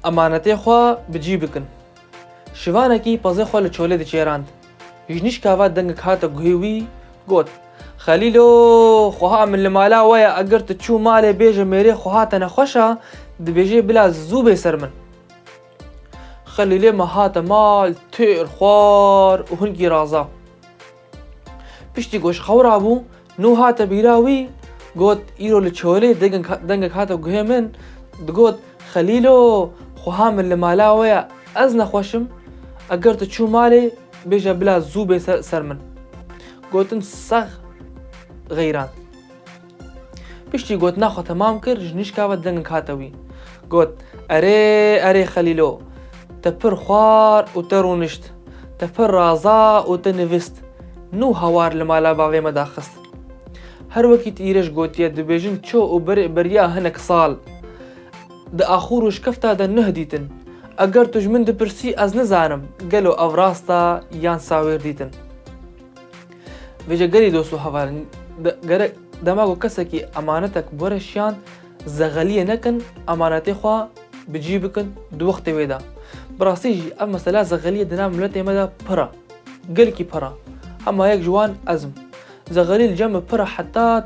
ئەمانەتەی خوا بجی بکن شوانێکی پەزەی خۆ لە چۆلێ دەچێراند ژنیش کاوا دەنگک هاتە گوێوی گوت خەلیلۆ خۆها من لە مالا وایە ئەگەر تو چوو مالێ بێژە مێرێ خۆهاتە نەخۆشە دەبێژێ بلا زوو بێ سەر من خەلیلێ مەهاتە مال تێر خوار و هولگی ڕازا پشتی گۆش خەورا بوو نو هاتە بیراوی گوت ئیرۆ لە چۆلێ دەنگک هاتە گوێ من دگوت خەلیلۆ خۆها من لە مالا وایە ئەز نەخۆشم ئەگەر تو چوو مالێ بێژە بلا زوو بێ سەر من گوتن سەغ غەیران پشتی گوت ناخۆ تەمام کرد ژنیش کاوە دەنگک هاتەوی گوت ئەرێ خەلیلۆ تە پر خوار و تە ڕوونشت تە پر ڕازا و تە نویست نو هەوار لە مالا باوێمەدا خست هەر وەکی ئیرەش گوتیە دەبێژن چۆ و بەریا هەنێک ساڵ دە ئاخور و شکەفتا دە نەهدیتن ئەگەر توش من دەپرسی ئەز نەزانم گەلۆ ئەو ڕاستە یان ساوێر دیتن بێژە گەری دۆست و هەوارن دەماگۆ کەسێکی ئەمانەتێک بۆرەشیان زەغەلیە نەکەن ئەمانەتەی خوا بجی بکن دووەختە وێدا بڕاستیژی ئەم مەسەلا زەغەلیە دەنا ملەتێ مەدا پڕە گەلکی پڕە ئەما یەک جوان ئەزم زەغەلیل جەمە پڕە حەتات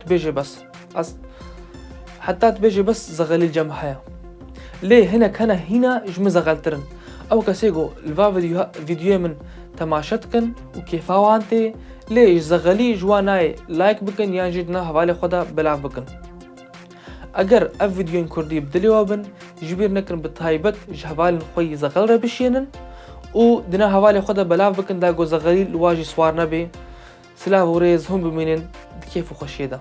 بێژێ بەس زەغەلیل جەم هەیە لێ هەنێک هەنە هینە ژمە زەغەلترن ئەو کەسێگۆ لڤا ڤیدیۆی من تەماشە بکەن و کێفاوان تێ لێش زەغەلی جوان نایە لایک بکەن یان ژیدنا هەواڵی خۆدا بەلاو بکەن ئەگەر ئەف ڤیدیۆین کوردی بدلێەوە بن ژبیر نەکردن بە تایبەت ژ هەواڵن خۆی زەغەڵ رە بشێنن و دنا هەواڵی خۆدا بەلاو بکەن داگۆ زەغەلی واژی سوار نەبێ سلااو و ڕێز هەم ببینێن کێف و خۆشیێدا